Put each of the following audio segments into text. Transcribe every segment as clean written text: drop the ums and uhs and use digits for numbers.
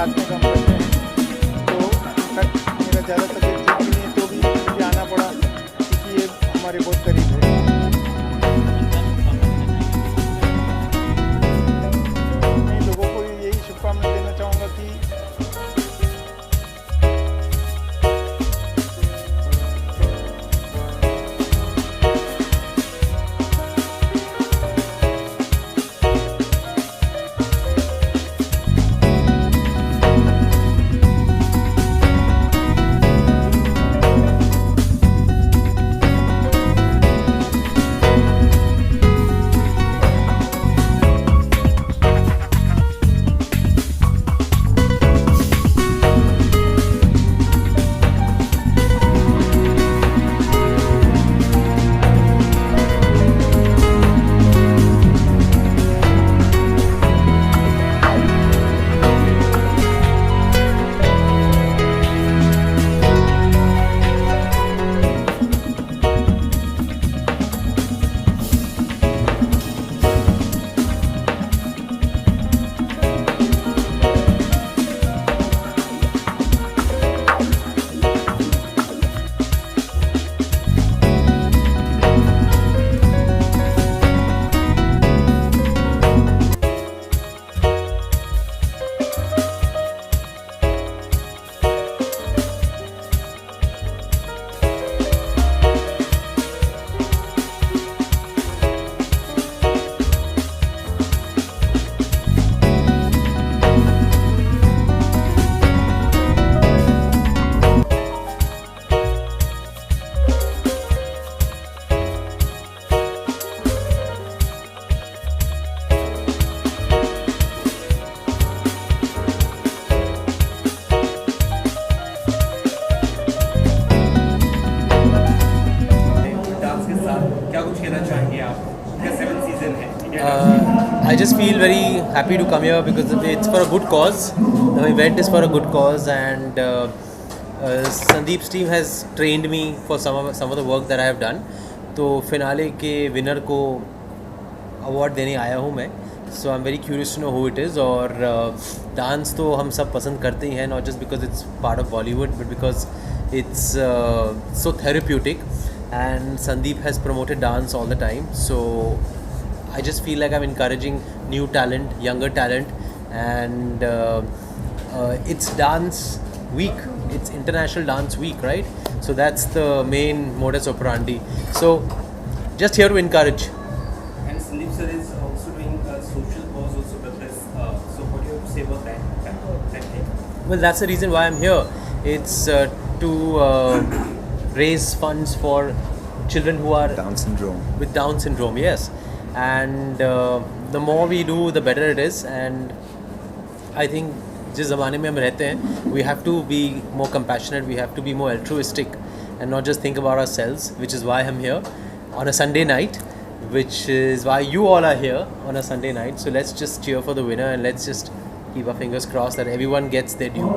साथ में काम करते हैं। तो इनफैक्ट मेरा ज़्यादा तबीयत ठीक भी नहीं है तो भी मुझे आना पड़ा क्योंकि ये हमारे बहुत करीब है। मैं लोगों को यही शुभकामनाएं देना चाहूँगा कि I just feel very happy to come here because it's for a good cause. The event is for a good cause, and Sandeep's team has trained me for some of the work that I have done. तो finale के winner को award देने आया हूँ मैं. So I'm very curious to know who it is. और dance तो हम सब पसंद करते ही हैं, not just because it's part of Bollywood, but because it's so therapeutic. And Sandeep has promoted dance all the time. So I just feel like I'm encouraging new talent, younger talent, and it's dance week. It's International Dance Week, right? So that's the main modus operandi. So just here to encourage. And Sandeep sir is also doing a social cause also with this. So what do you have to say about that thing? Well, that's the reason why I'm here. It's to raise funds for children who are Down syndrome. with Down syndrome, yes. And the more we do, the better it is. And I think जिस ज़माने में हम रहते हैं, we have to be more compassionate, we have to be more altruistic and not just think about ourselves, which is why I'm here on a Sunday night, which is why you all are here on a Sunday night. So let's just cheer for the winner and let's just keep our fingers crossed that everyone gets their due.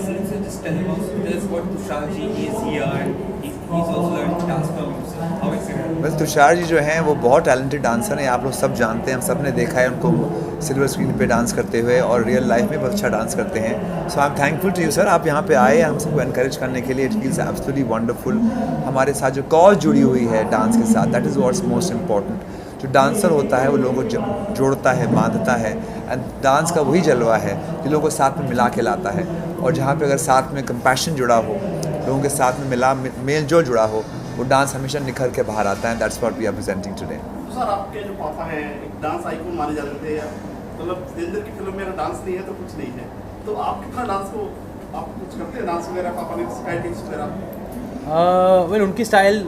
Sandeep sir, just tell us what Tushar ji is here and he's also learned dance from you, sir. How excited? बस तुषार जी जो हैं वो बहुत talented dancer हैं. आप लोग सब जानते हैं, हम सब ने देखा है उनको सिल्वर स्क्रीन पे डांस करते हुए, और रियल लाइफ में बहुत अच्छा डांस करते हैं. So I am thankful to you sir, आप यहाँ पे आए हम सबको एनकरेज करने के लिए. It feels absolutely wonderful. हमारे साथ जो कॉज जुड़ी हुई है डांस के साथ, that is what's most important. जो डांसर होता है वो लोगों को जोड़ता है, बांधता है, एंड डांस का वही जलवा है जो लोगों को साथ में मिला के लाता है. और जहाँ पे अगर साथ में कंपैशन जुड़ा हो, लोगों के साथ में मेल जोल जुड़ा हो, वो डांस हमेशा निखर के बाहर आता है. That's what we are presenting today. Sir आपके जो पापा हैं एक डांस आइकॉन माने जाते थे, मतलब जिंदर की फिल्म में अगर डांस नहीं है तो कुछ नहीं है. तो आप कितना डांस को आप कुछ करते हैं, डांस वगैरह पापा ने सिखाई टिप्स वगैरह? वेल उनकी स्टाइल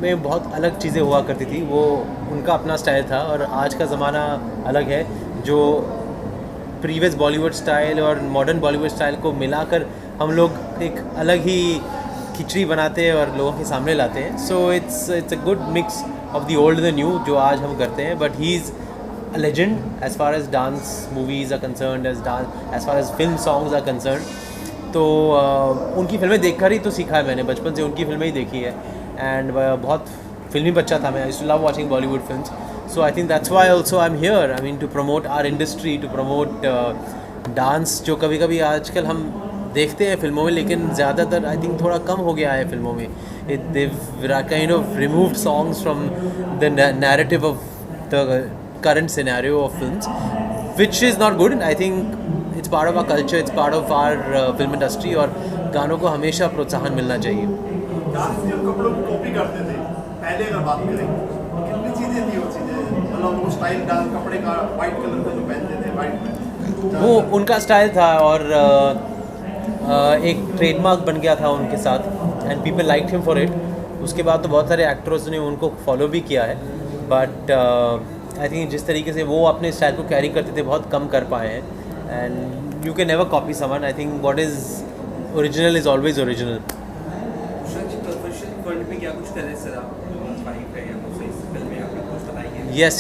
में बहुत अलग चीज़ें हुआ करती थी. वो उनका अपना स्टाइल था और आज का ज़माना अलग है. जो प्रीवियस बॉलीवुड स्टाइल और मॉडर्न बॉलीवुड स्टाइल को मिलाकर हम लोग एक अलग ही खिचड़ी बनाते हैं और लोगों के सामने लाते हैं. So it's a good mix of the old the new जो आज हम करते हैं. But he is a legend as far as dance movies are concern, as far as film songs are concern. तो उनकी फिल्में देखकर ही तो सीखा है मैंने. बचपन से उनकी फिल्में ही देखी है. एंड बहुत फिल्मी बच्चा था मैं. I used to love watching Bollywood films. So I think that's why also I'm here. I mean, to promote our industry, to promote dance जो कभी कभी आजकल हम देखते हैं फिल्मों में, लेकिन ज़्यादातर आई थिंक थोड़ा कम हो गया है फिल्मों में. They kind of removed songs from the narrative of the current scenario of films, which is not good. I think it's part of our culture, it's part of our film industry, और गानों को हमेशा प्रोत्साहन मिलना चाहिए. Dance के कपड़ों की कॉपी करते थे पहले, अगर बात करें कितनी चीज़ें थी वो चीज़ें, मतलब वो स्टाइल डांस कपड़े का वाइट कलर का जो पहनते थे, वाइट वो उनका स्टाइल था और एक ट्रेडमार्क बन गया था उनके साथ, and people like him for it. उसके बाद तो बहुत सारे एक्टर्स ने उनको फॉलो भी किया है, बट आई थिंक जिस तरीके से वो अपने स्टाइल को कैरी करते थे बहुत कम कर पाए हैं. And you can never copy someone. I think what is original is always original. Tushar ji, professional fund में क्या कुछ कर रहे हैं सर आप? फाइव है या कुछ इस फिल्म में आप कुछ बताइए. Yes,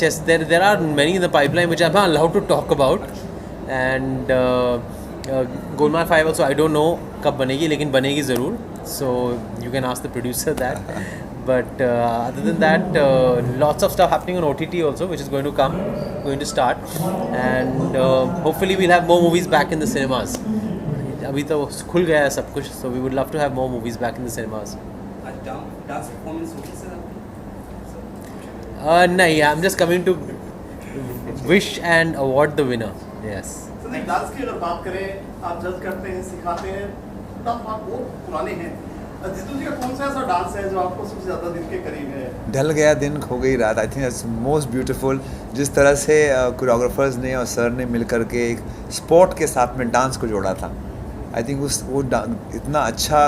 there are many in the pipeline which I'm not allowed to talk about. And Golmaal 5 also I don't know कब बनेगी, लेकिन बनेगी ज़रूर. So you can ask the producer that. But other than that, lots of stuff happening on OTT also, which is going to start. And hopefully we'll have more movies back in the cinemas. अभी तो खुल गया है सब कुछ, so we would love to have more movies back in the cinemas. Dance performance होगी sir आपकी? नहीं, I'm just coming to wish and award the winner. Yes. Sandeep, dance की अगर बात करें, आप जज करते हैं, सिखाते हैं, डांस आप बहुत पुराने हैं. जीतू जी का कौन सा ऐसा डांस है जो आपको सबसे ज़्यादा दिल के करीब है? ढल गया दिन खो गई रात. I think it's most beautiful. जिस तरह से कोरियोग्राफर्स ने और सर ने मिल कर के एक स्पोर्ट के साथ में डांस को जोड़ा था. आई थिंक इतना अच्छा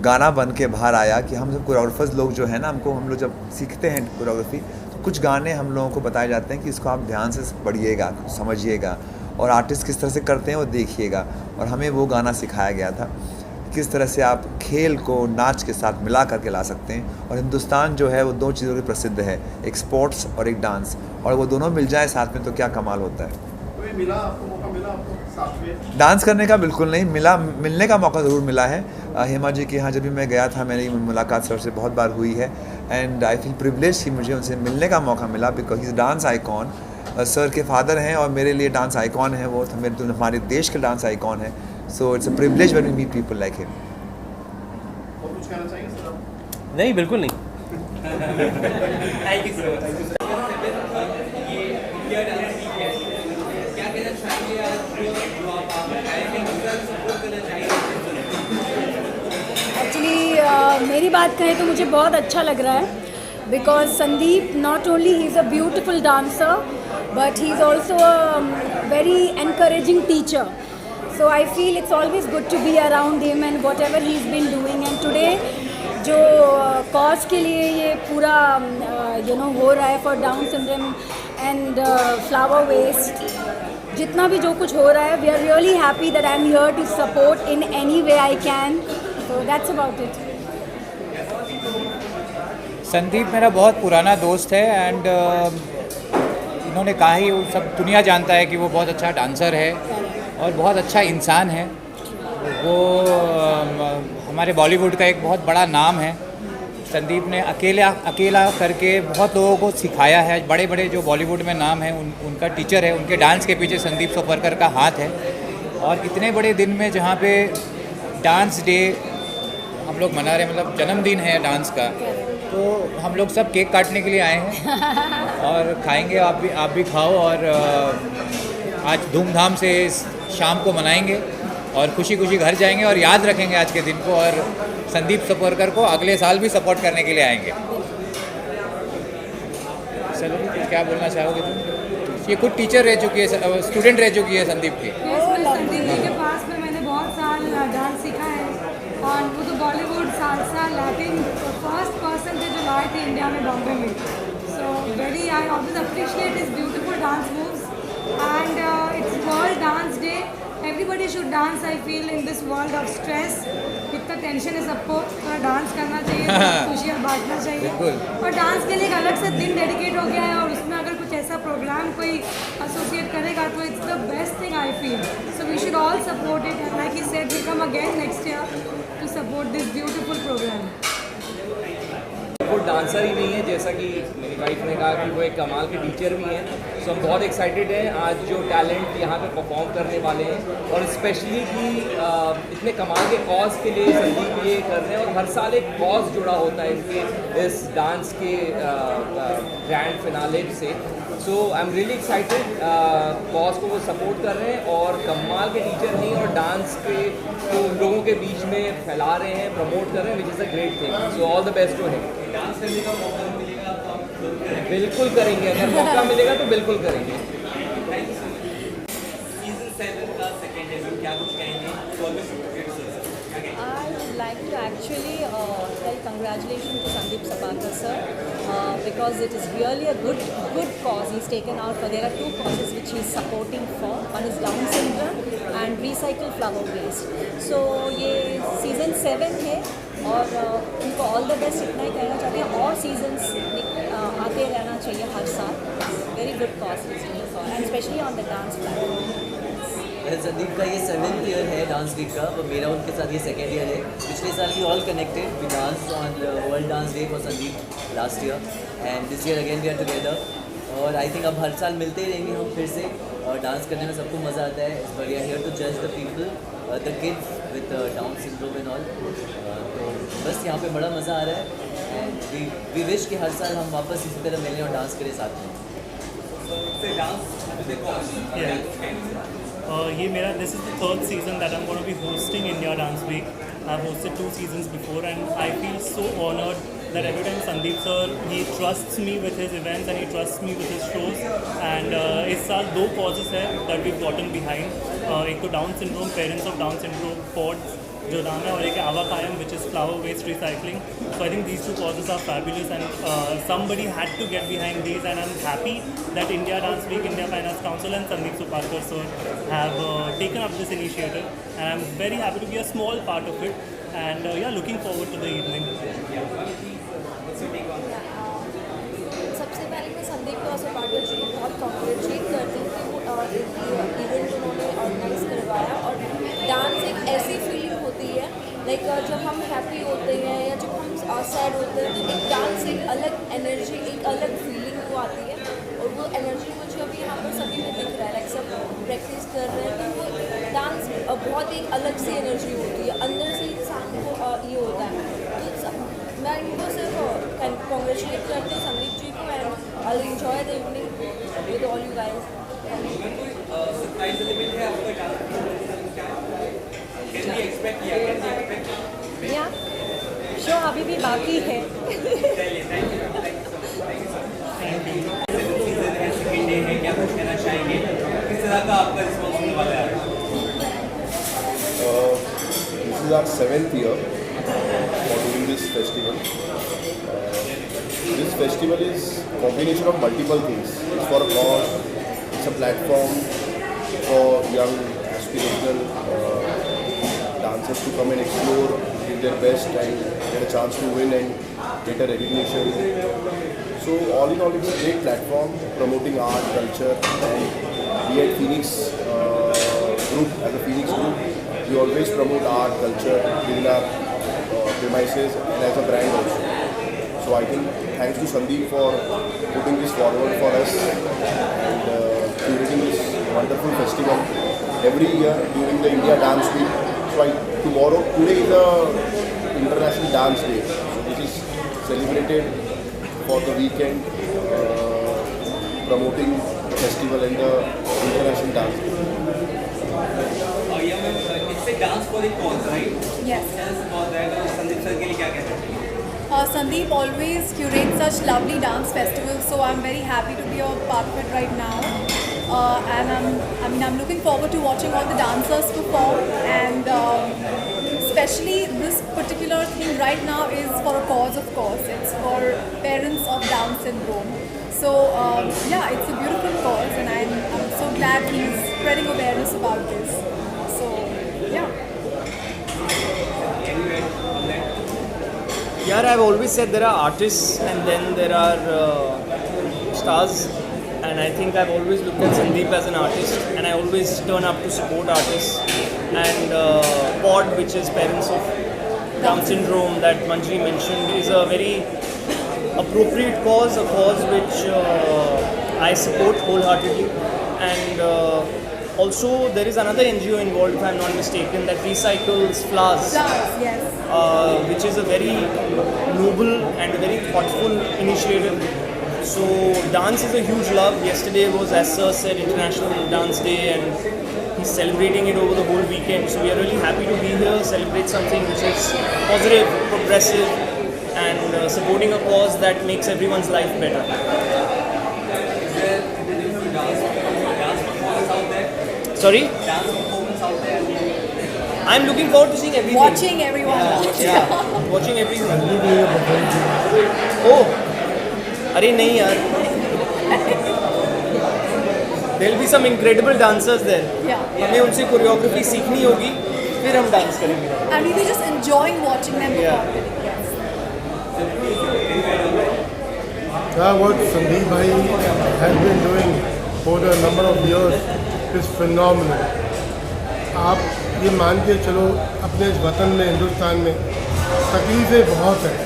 गाना बन के बाहर आया कि हम सब कोरियोग्राफर्स लोग जो है ना, हम लोग जब सीखते हैं कोरियोग्राफी, तो कुछ गाने हम लोगों को बताए जाते हैं कि इसको आप ध्यान से पढ़िएगा, समझिएगा, और आर्टिस्ट किस तरह से करते हैं वो देखिएगा. और हमें वो गाना सिखाया गया था किस तरह से आप खेल को नाच के साथ मिला करके ला सकते हैं. और हिंदुस्तान जो है वो दो चीज़ों के प्रसिद्ध है, एक स्पोर्ट्स और एक डांस, और वो दोनों मिल जाए साथ में तो क्या कमाल होता है. कोई मिला आपको, मौका मिला आपको साथ में डांस करने का? बिल्कुल नहीं मिला. मिलने का मौका ज़रूर मिला है. हेमा जी के यहाँ जब भी मैं गया था, मेरी मुलाकात सर से बहुत बार हुई है, एंड आई फील प्रिविलेज कि मुझे उनसे मिलने का मौका मिला, because he is dance icon. Sir के फादर हैं और मेरे लिए डांस आइकॉन है वो, तो मेरे हमारे देश के डांस आइकॉन है. So it's a privilege when we meet people like him. और कुछ कहना चाहिए सर आप? नहीं, बिल्कुल नहीं. Thank you sir. ये इंडिया डांस वीक है, क्या कहना चाहेंगे आप जो आप आए हैं, सपोर्ट करना चाहिए? एक्चुअली मेरी बात कहें तो मुझे बहुत अच्छा लग रहा है, because Sandeep not only he is a beautiful dancer, but he is also a very encouraging teacher. So I feel it's always good to be around him and whatever he's been doing. And today जो cause के लिए ये पूरा हो रहा है for Down syndrome and flower waste, जितना भी जो कुछ हो रहा है, we are really happy that I'm here to support in any way I can. So that's about it. Sandeep मेरा बहुत पुराना दोस्त है, एंड इन्होंने कहा ही सब दुनिया जानता है कि वो बहुत अच्छा डांसर है और बहुत अच्छा इंसान है. वो हमारे बॉलीवुड का एक बहुत बड़ा नाम है. संदीप ने अकेला करके बहुत लोगों को सिखाया है. बड़े बड़े जो बॉलीवुड में नाम है उनका टीचर है. उनके डांस के पीछे संदीप सोपरकर का हाथ है. और इतने बड़े दिन में जहाँ पे डांस डे हम लोग मना रहे, मतलब जन्मदिन है डांस का, तो हम लोग सब केक काटने के लिए आए हैं और खाएंगे. आप भी खाओ, और आज धूमधाम से शाम को मनाएंगे और खुशी खुशी घर जाएंगे और याद रखेंगे आज के दिन को, और संदीप सोपरकर को अगले साल भी सपोर्ट करने के लिए आएंगे. चलो, क्या बोलना चाहोगे तुम? ये खुद टीचर रह चुकी है, स्टूडेंट रह चुकी है संदीप की. संदीप जी के पास में मैंने बहुत साल डांस सीखा है, और वो तो Bollywood salsa Latin first person थे जो लाए थे इंडिया में, बॉम्बे में. So very I always appreciate his beautiful dance moves, and it's world dance day. Everybody should dance. I feel in this world of stress, इतना टेंशन है सबको, थोड़ा डांस करना चाहिए, खुशियाँ बांटना चाहिए. और डांस के लिए एक अलग से दिन डेडिकेट हो गया है, और उसमें अगर कुछ ऐसा प्रोग्राम कोई एसोसिएट करेगा तो it's the best thing I feel. So we should all support it, and like he said, we come again next year to support this beautiful program. सिर्फ डांसर ही नहीं है, जैसा कि मेरी वाइफ ने कहा कि वो एक कमाल के टीचर भी हैं। सो हम बहुत एक्साइटेड हैं आज जो टैलेंट यहाँ पे परफॉर्म करने वाले हैं, और स्पेशली कि इतने कमाल के कॉज के लिए संदीप ये कर रहे हैं, और हर साल एक कॉज जुड़ा होता है इनके इस डांस के ग्रैंड फिनाले से। So I am really excited, cause को वो सपोर्ट कर रहे हैं और कमाल के टीचर नहीं, और डांस के को लोगों के बीच में फैला रहे हैं, प्रमोट कर रहे हैं, which is a great thing. So all the best to him. Dance करने का मौका मिलेगा तो आप जरूर करेंगे। बिल्कुल करेंगे, अगर मौका मिलेगा तो बिल्कुल करेंगे। Thank you so much. Season 7 का सेकेंड है मैम, क्या कुछ कहेंगे? I would like to actually tell congratulations to Sandeep Sabakar sir because it is really a good cause he's taken out for. There are two causes which he's supporting for. One is Down syndrome and recycle flower waste. So ये season 7 है और उनको all the best इतना ही कहना चाहते हैं, और seasons आते रहना चाहिए हर साल. Very good cause he's doing for, and especially on the dance platform. Sandeep का ये 7th ईयर है डांस वीक का, और मेरा उनके साथ ये 2nd ईयर है। पिछले साल we all connected, we dance on world dance day for Sandeep last year, and this year again we are together. और आई थिंक अब हर साल मिलते ही रहेंगे हम फिर से, और डांस करने में सबको मज़ा आता है। But we are here to जज the people, the kids with Down syndrome and all. तो बस यहाँ पे बड़ा मज़ा आ रहा है, एंड वी विश कि हर साल हम वापस इसी तरह मिलें और डांस करें साथ में। ये मेरा this is the 3rd season that I'm going to be hosting India Dance Week. I've hosted 2 seasons before, and I feel so honored that every time Sandeep sir, he trusts me with his events and he trusts me with his shows. And इस साल 2 causes है that we've gotten behind. एक तो Down syndrome, parents of Down syndrome pods जो नाम है, और एक आवा कायम which is flower waste recycling. So I think these 2 causes are fabulous, and somebody had to get behind these, and I'm happy that India Dance Week, India Finance Council and Sandeep Sabakar sir have taken up this initiative, and I'm very happy to be a small part of it, and looking forward to the evening. सबसे पहले मैं संदीप सबकर जी को बहुत congratulate करती हूँ कि वो इवेंट उन्होंने ऑर्गेनाइज करवाया, और डांस एक ऐसी फीलिंग होती है, लाइक जब हम हैप्पी होते हैं या जब हम सैड होते हैं, तो एक डांस एक अलग एनर्जी, एक अलग फीलिंग को आती है, और वो एनर्जी मुझे अभी यहाँ पर सभी में दिख रहा है। लाइक सब प्रैक्टिस कर रहे हैं, तो वो डांस बहुत एक अलग सी एनर्जी होती है, अंदर से इंसान को ये होता है। तो मैं इनको सिर्फ कॉन्ग्रेचुलेट करती हूँ संदीप जी को, and I enjoy the evening with all you guys. Surprise element है आपका डांस, कैन वी एक्सपेक्ट किया, कैन वी एक्सपेक्ट? या शो अभी भी बाकी है। चलिए, थैंक यू सेकंड डे है, क्या कुछ कहना चाहेंगे? किस तरह का आपका रिस्पॉन्स होने वाला है? This is our 7th year for doing this festival. This festival is a combination of multiple things. It's for a cause, it's a platform for young aspirational dancers to come and explore, give their best and get a chance to win and get a recognition. So all in all, it's a great platform promoting art, culture, and we at Phoenix Group, as a Phoenix Group, we always promote art, culture within our premises and as a brand also. So I think thanks to Sandeep for putting this forward for us and curating this wonderful festival every year during the India Dance Week. So today is a International Dance Day. So this is celebrated for the weekend, promoting the festival and the International Dance Day. Yeah, ma'am, it's a dance for the cause, right? Yes. Tell us about that. Sandeep sir के लिए क्या कहना चाहिए? Sandeep always curates such lovely dance festivals, so I'm very happy to be a part of it right now. And I'm looking forward to watching all the dancers perform, and especially this particular thing right now is for a cause, of course. It's for parents of Down syndrome. So it's a beautiful cause, and I'm so glad he's spreading awareness about this. So yeah. Yeah, I've always said there are artists and then there are stars, and I think I've always looked at Sandeep as an artist, and I always turn up to support artists. And POD, which is Parents of Down Syndrome, that Manjri mentioned, is a very appropriate cause, a cause which I support wholeheartedly, and also there is another NGO involved, if I'm not mistaken, that recycles flowers. Flowers, yes. Which is a very noble and a very thoughtful initiative. So dance is a huge love. Yesterday was, as Sir said, International Dance Day, and he's celebrating it over the whole weekend. So we are really happy to be here, celebrate something which is positive, progressive, and supporting a cause that makes everyone's life better. Sorry? Dance performance out there. I'm looking forward to seeing everything. Watching everyone. Yeah, watching everything. Oh, अरे नहीं यार. There'll be some incredible dancers there. Yeah. हमें उनसे choreography सीखनी होगी, फिर हम dance करेंगे. And we'll be just enjoying watching them perform. What Sandeep bhai has been doing for a number of years is phenomenal. आप ये मान के चलो, अपने इस वतन में, हिंदुस्तान में तकलीफ़ें बहुत हैं.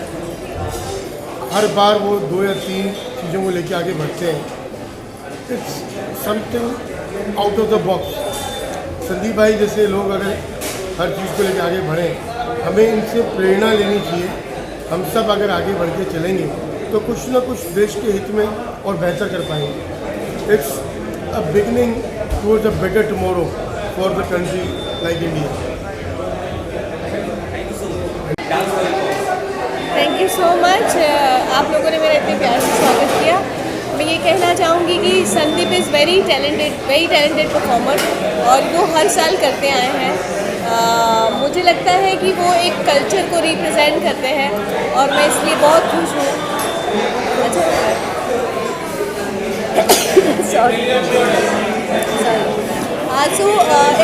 हर बार वो 2 या 3 चीज़ों को लेके आगे बढ़ते हैं. It's something out of the box. Sandeep भाई जैसे लोग अगर हर चीज़ को लेके आगे बढ़ें, हमें इनसे प्रेरणा लेनी चाहिए. हम सब अगर आगे बढ़ के चलेंगे तो कुछ ना कुछ देश के हित में और बेहतर कर पाएंगे. It's a beginning towards a better tomorrow for the country like India. Thank you so much. आप लोगों ने मेरा इतने प्यार से स्वागत किया. मैं ये कहना चाहूँगी कि Sandeep is very talented performer, और वो हर साल करते आए हैं. मुझे लगता है कि वो एक कल्चर को रिप्रेजेंट करते हैं, और मैं इसलिए बहुत खुश हूँ. अच्छा सॉरी. सो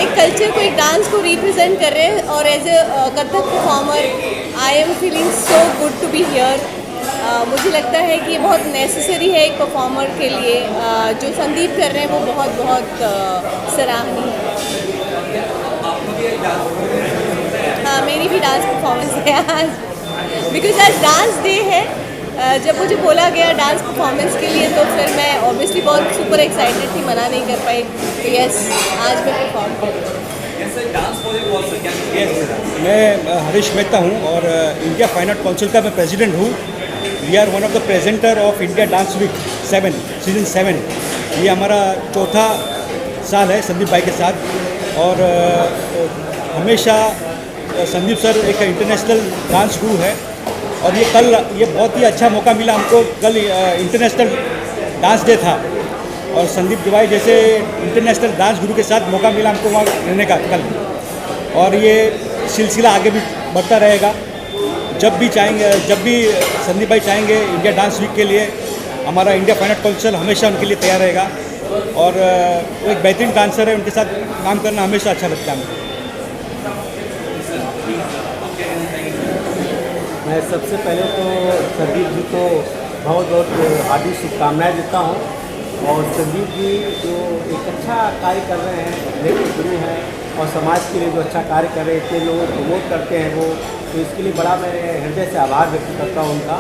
एक कल्चर को, एक डांस को रिप्रेजेंट कर रहे हैं, और as a Kathak performer I am feeling so good to be here. मुझे लगता है कि ये बहुत नेसेसरी है एक परफॉर्मर के लिए. जो संदीप कर रहे हैं वो बहुत बहुत सराहनीय है. हाँ, मेरी भी डांस परफॉर्मेंस है आज, बिकॉज आज डांस डे है. जब मुझे बोला गया डांस परफॉर्मेंस के लिए, तो फिर मैं ऑब्वियसली बहुत सुपर एक्साइटेड थी, मना नहीं कर पाई. तो यस, आज मैं परफॉर्म करूँगी. मैं हरीश मेहता हूँ, और इंडिया फाइन आर्ट काउंसिल का मैं प्रेसिडेंट हूँ. We are one of the presenter of India dance week 7 season 7. ये हमारा 4था साल है संदीप भाई के साथ, और हमेशा संदीप सर एक इंटरनेशनल डांस गुरु है. और ये बहुत ही अच्छा मौका मिला हमको. कल इंटरनेशनल डांस डे था, और संदीप भाई जैसे इंटरनेशनल डांस गुरु के साथ मौका मिला हमको वहाँ रहने का कल. और ये सिलसिला आगे भी बढ़ता रहेगा. जब भी संदीप भाई चाहेंगे इंडिया डांस वीक के लिए, हमारा इंडिया फाइन आर्ट काउंसिल हमेशा उनके लिए तैयार रहेगा. और वो एक बेहतरीन डांसर है, उनके साथ काम करना हमेशा अच्छा लगता है मुझे. मैं सबसे पहले तो संदीप जी को बहुत बहुत हार्दिक शुभकामनाएं देता हूं. और संदीप जी जो एक अच्छा कार्य कर रहे हैं, लेकिन गुरु हैं, और समाज के लिए जो अच्छा कार्य कर रहे हैं, इतने लोग प्रमोट करते हैं वो, तो इसके लिए बड़ा मैं हृदय से आभार व्यक्त करता हूँ उनका.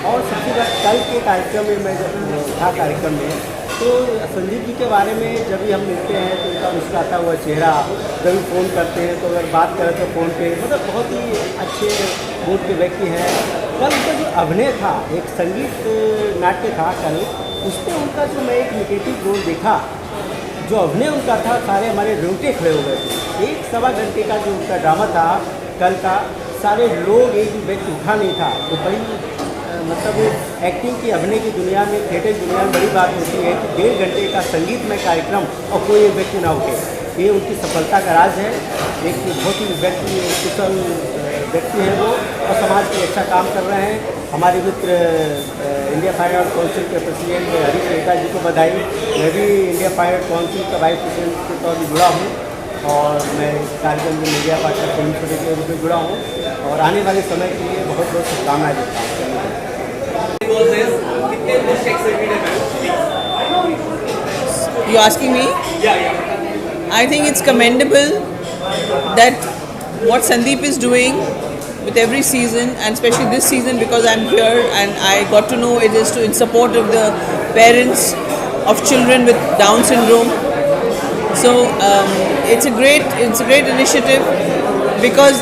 और सबसे बड़ा कल के कार्यक्रम में मैं जब था कार्यक्रम में, तो संदीप जी के बारे में जब भी हम मिलते हैं तो उनका मुस्कुराता हुआ चेहरा, जब भी फ़ोन करते हैं तो अगर बात करें तो फ़ोन पे, मतलब बहुत ही अच्छे मूड के व्यक्ति हैं. कल उनका जो अभिनय था, एक संगीत नाट्य था कल, उस पर उनका जो मैं एक निगेटिव रोल देखा, जो अभिनय उनका था, सारे हमारे रोंगटे खड़े हो गए थे. 1-1.25 घंटे का जो उनका ड्रामा था कल का, सारे लोग, एक भी व्यक्ति उठा नहीं था. तो बड़ी मतलब एक्टिंग की, अभिनय की दुनिया में, थिएटर की दुनिया में बड़ी बात होती है कि 1.5 घंटे का संगीतमय कार्यक्रम और कोई एक व्यक्ति ना उठे. ये उनकी सफलता का राज है. एक बहुत ही कुशल व्यक्ति हैं वो, और समाज के अच्छा काम कर रहे हैं. हमारे मित्र इंडिया फाइन आर्ट काउंसिल के प्रेसिडेंट हरीश मेहता जी को बधाई. मैं भी इंडिया फाइन आर्ट काउंसिल का वाइस प्रेसिडेंट के तौर पर जुड़ा हूँ, और मैं इस कार्यक्रम में मीडिया पार्टनर फिल्म छोटे के रूप में जुड़ा हूँ, और आने वाले समय के लिए बहुत बहुत शुभकामनाएं देता हूँ. You asking me? I think it's commendable that what Sandeep is doing with every season, and especially this season because I'm here and I got to know it is in support of the parents of children with Down syndrome. So it's a great initiative, because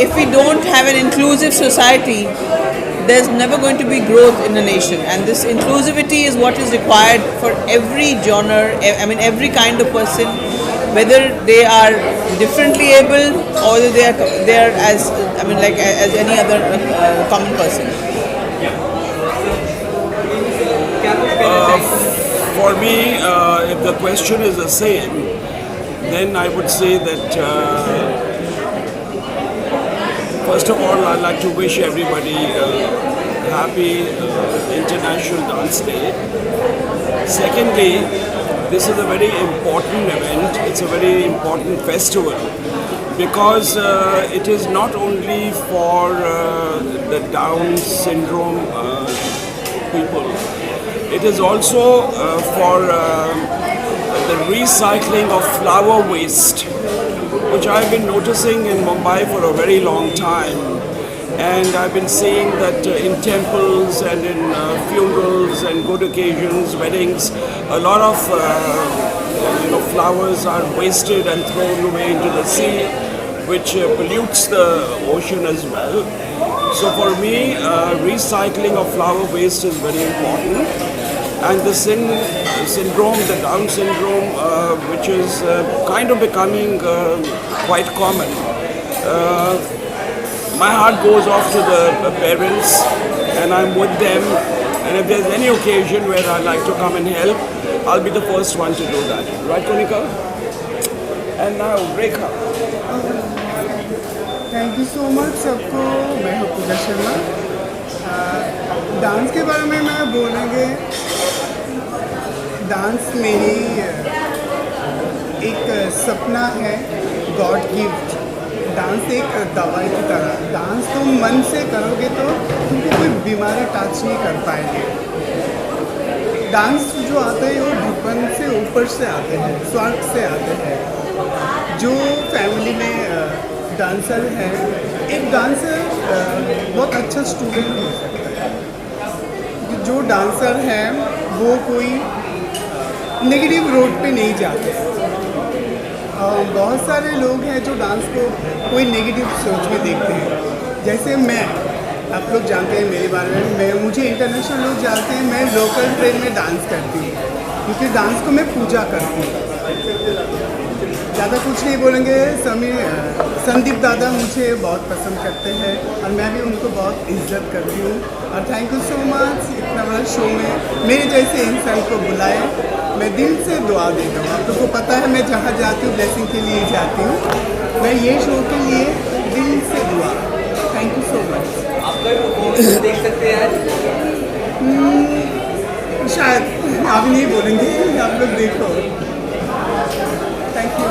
if we don't have an inclusive society, there's never going to be growth in the nation. And this inclusivity is what is required for every genre, I mean every kind of person, whether they are differently able or whether they are as as any other common person. For me, if the question is the same, then I would say that first of all, I'd like to wish everybody happy International Dance Day. Secondly, this is a very important event. It's a very important festival because it is not only for the Down syndrome people. It is also for the recycling of flower waste, which I've been noticing in Mumbai for a very long time. And I've been seeing that in temples and in funerals and good occasions, weddings, a lot of flowers are wasted and thrown away into the sea, which pollutes the ocean as well. So for me, recycling of flower waste is very important. And the syndrome, the Down syndrome, which is kind of becoming quite common. My heart goes off to the parents, and I'm with them. And if there's any occasion where I'd like to come and help, I'll be the first one to do that. Right, Konika? And now, Rekha. Thank you so much सबको। मैं हूँ पूजा Sharma. Dance के बारे में मैं बोलेंगे, dance मेरी एक सपना है, गॉड गिफ्ट। डांस एक दवाई की तरह, डांस तुम मन से करोगे तो तुमको कोई बीमारी टच नहीं कर पाएंगे। डांस जो आते हैं वो भगवान से ऊपर से आते हैं, स्वर्ग से आते हैं। जो फैमिली में डांसर है, एक डांसर बहुत अच्छा स्टूडेंट हो सकता है। जो डांसर है वो कोई नेगेटिव रोड पे नहीं जाते। बहुत सारे लोग हैं जो डांस को कोई नेगेटिव सोच में देखते हैं। जैसे मैं, आप लोग जानते हैं मेरे बारे में, मुझे इंटरनेशनल लोग जानते हैं, मैं लोकल ट्रेन में डांस करती हूँ, क्योंकि डांस को मैं पूजा करती हूँ। ज़्यादा कुछ नहीं बोलेंगे। संदीप दादा मुझे बहुत पसंद करते हैं और मैं भी उनको बहुत इज्जत करती हूँ। और थैंक यू सो मच, इतना बड़ा शो में मेरे जैसे इंसान को बुलाए। मैं दिल से दुआ देता हूँ। आप लोगों को पता है मैं जहाँ जाती हूँ ब्लेसिंग के लिए जाती हूँ। मैं ये शो के लिए दिल से दुआ। Thank you so much. आपका देख सकते हैं शायद आप नहीं बोलेंगे, आप लोग देखो। Thank you.